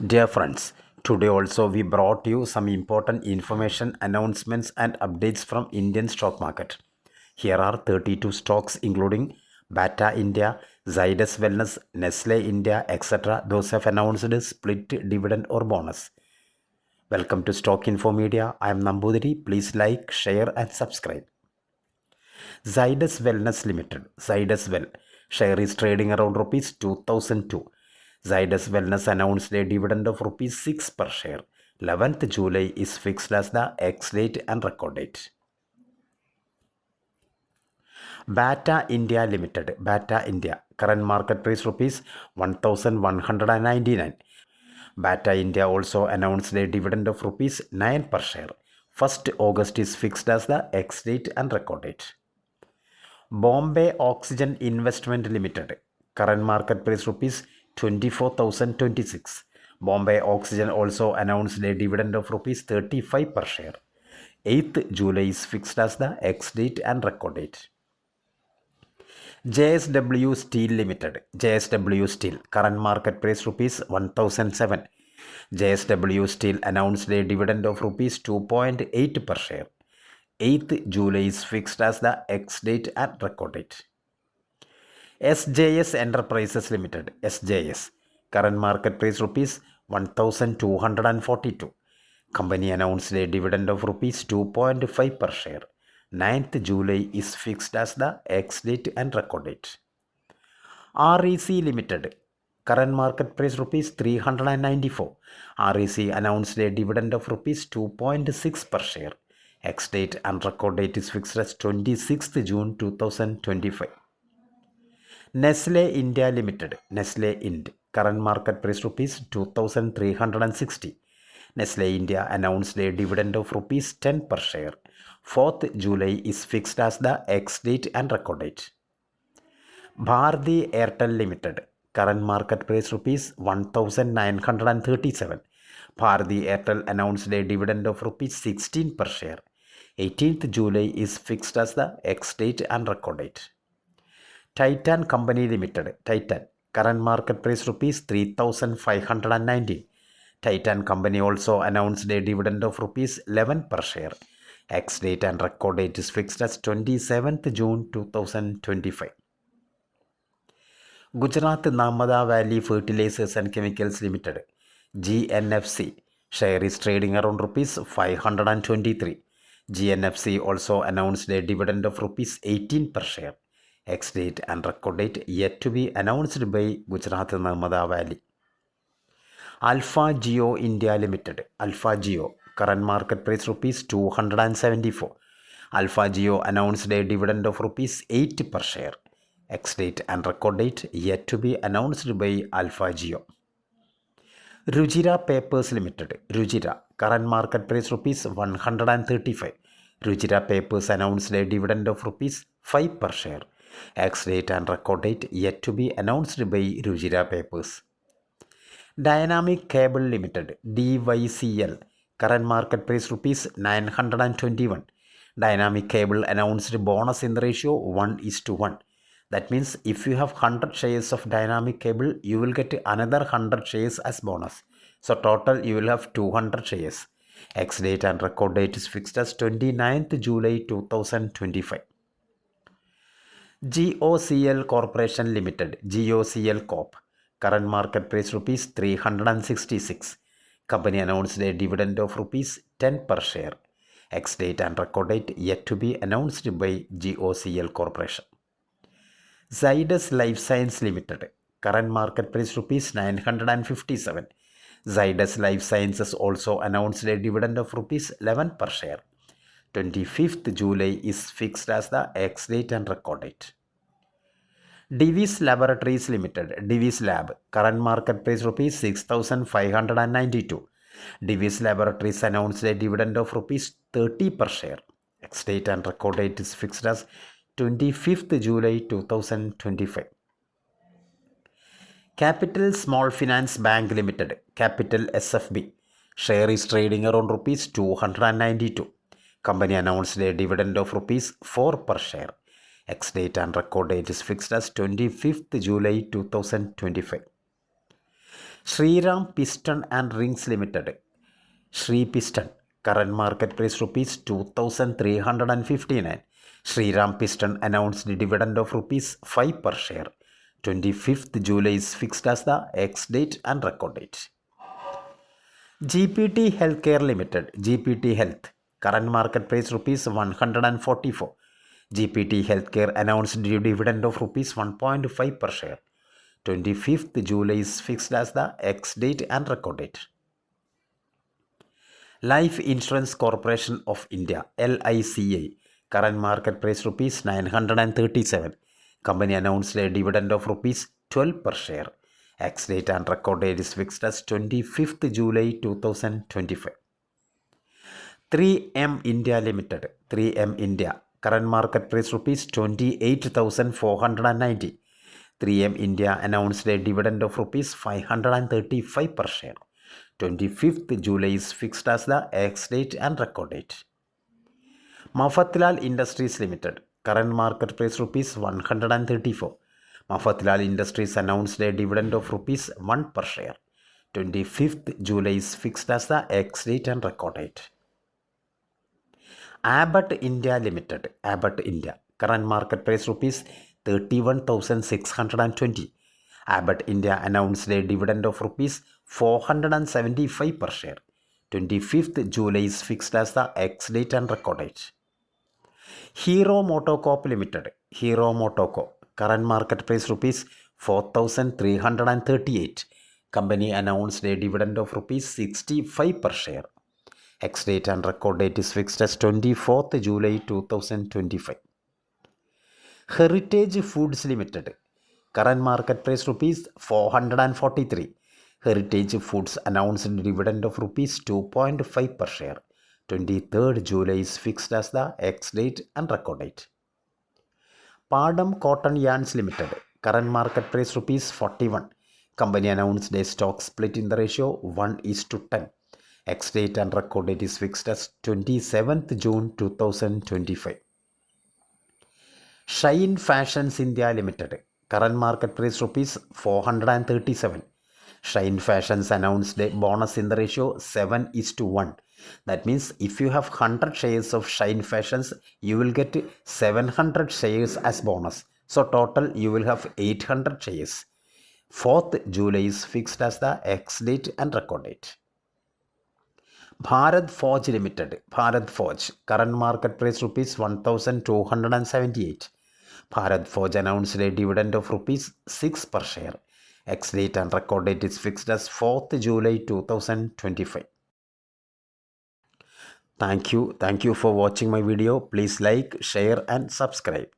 Dear friends, today also we brought you some important information, announcements and updates from Indian stock market. Here are 32 stocks including Bata India, Zydus Wellness, Nestle India, etc. Those have announced split dividend or bonus. Welcome to Stock Info Media. I am Nambudiri. Please like, share and subscribe. Zydus Wellness Limited, Zydus Well, share is trading around rupees 2002. Zydus Wellness announced a dividend of rupees 6 per share. 11th July is fixed as the ex-date and record date. Bata India Limited, Bata India, current market price rupees 1199. Bata India also announced a dividend of rupees 9 per share. 1st August is fixed as the ex-date and record date. Bombay Oxygen Investment Limited, current market price rupees 24,026. Bombay Oxygen also announced a dividend of rupees 35 per share. 8th July is fixed as the ex-date and record date. JSW Steel Limited, JSW Steel, current market price rupees 1007. JSW Steel announced a dividend of rupees 2.8 per share. 8th July is fixed as the ex-date and record date. SJS Enterprises Limited, SJS, current market price rupees 1242. Company announced a dividend of rupees 2.5 per share. 9th July is fixed as the ex-date and record date. REC Limited, current market price rupees 394. REC announced a dividend of rupees 2.6 per share. Ex-date and record date is fixed as 26th June 2025. Nestle India Limited, Nestle Ind, current market price rupees 2360. Nestle India announced a dividend of rupees 10 per share. 4th July is fixed as the ex-date and record date. Bharti Airtel Limited, current market price rupees 1937. Bharti Airtel announced a dividend of rupees 16 per share. 18th July is fixed as the ex-date and record date. Titan Company Limited, Titan, current market price rupees 3590. Titan Company also announced a dividend of rupees 11 per share. Ex-date and record date is fixed as 27th June 2025. Gujarat Narmada Valley Fertilizers and Chemicals Limited, GNFC, share is trading around rupees 523. GNFC also announced a dividend of rupees 18 per share. Ex-date and record date yet to be announced by Gujarat Narmada Valley. Alpha Geo India Limited, Alpha Geo, current market price rupees 274. Alpha Geo announced a dividend of rupees 8 per share. Ex-date and record date yet to be announced by Alpha Geo. Rujira Papers Limited, Rujira, current market price rupees 135. Rujira Papers announced a dividend of rupees 5 per share. Ex-date and record date yet to be announced by Rujira Papers. Dynamic Cable Limited, DYCL, current market price rupees 921. Dynamic Cable announced bonus in the ratio 1:1. That means if you have 100 shares of Dynamic Cable, you will get another 100 shares as bonus. So total you will have 200 shares. Ex-date and record date is fixed as 29th July 2025. GOCL Corporation Limited, GOCL Corp, current market price rupees 366. Company announced a dividend of rupees 10 per share. Ex-date and record date yet to be announced by GOCL Corporation. Zydus Life Science Limited, current market price rupees 957. Zydus Life Sciences also announced a dividend of rupees 11 per share. 25th July is fixed as the ex-date and record date. Divi's Laboratories Limited, Divi's Lab, current market price rupees 6,592. Divi's Laboratories announced a dividend of rupees 30 per share. Ex-date and record date is fixed as 25th July 2025. Capital Small Finance Bank Limited, Capital SFB, share is trading around rupees 292. Company announced a dividend of rupees 4 per share. Ex-date and record date is fixed as 25th July 2025. Shriram Piston and Rings Limited, Shri Piston, current market price rupees 2359. Shriram Piston announced the dividend of rupees 5 per share. 25th July is fixed as the ex-date and record date. GPT Healthcare Limited, GPT Health, current market price rupees 144. GPT Healthcare announced the dividend of rupees 1.5 per share. 25th July is fixed as the ex-date and record date. Life Insurance Corporation of India, LICI, current market price rupees 937. Company announced a dividend of rupees 12 per share. Ex-date and record date is fixed as 25th July 2025. 3M India Limited, 3M India, current market price rupees 28,490. 3M India announced a dividend of rupees 535 per share. 25th July is fixed as the ex-date and record date. Mafatlal Industries Limited, current market price rupees 134. Mafatlal Industries announced a dividend of rupees 1 per share. 25th July is fixed as the ex-date and record date. Abbott India Limited, Abbott India, current market price rupees 31,620. Abbott India announced a dividend of rupees 475 per share. 25th July is fixed as the ex-date and record date. Hero Motocorp Limited, Hero Motoco, current market price rupees 4,338. Company announced a dividend of rupees 65 per share. Ex-date and record date is fixed as 24th July 2025. Heritage Foods Limited, current market price rupees 443. Heritage Foods announced a dividend of rupees 2.5 per share. 23rd July is fixed as the ex-date and record date. Padam Cotton Yarns Limited, current market price rupees 41. Company announced a stock split in the ratio 1:10. Ex-date and record date is fixed as 27th June 2025. Shine Fashions India Limited, current market price rupees 437. Shine Fashions announced a bonus in the ratio 7:1. That means if you have 100 shares of Shine Fashions, you will get 700 shares as bonus. So total you will have 800 shares. 4th July is fixed as the ex-date and record date. Bharat Forge Limited, Bharat Forge, current market price rupees 1,278. Bharat Forge announced a dividend of rupees 6 per share. Ex-date and record date is fixed as 4th July 2025. Thank you for watching my video. Please like, share and subscribe.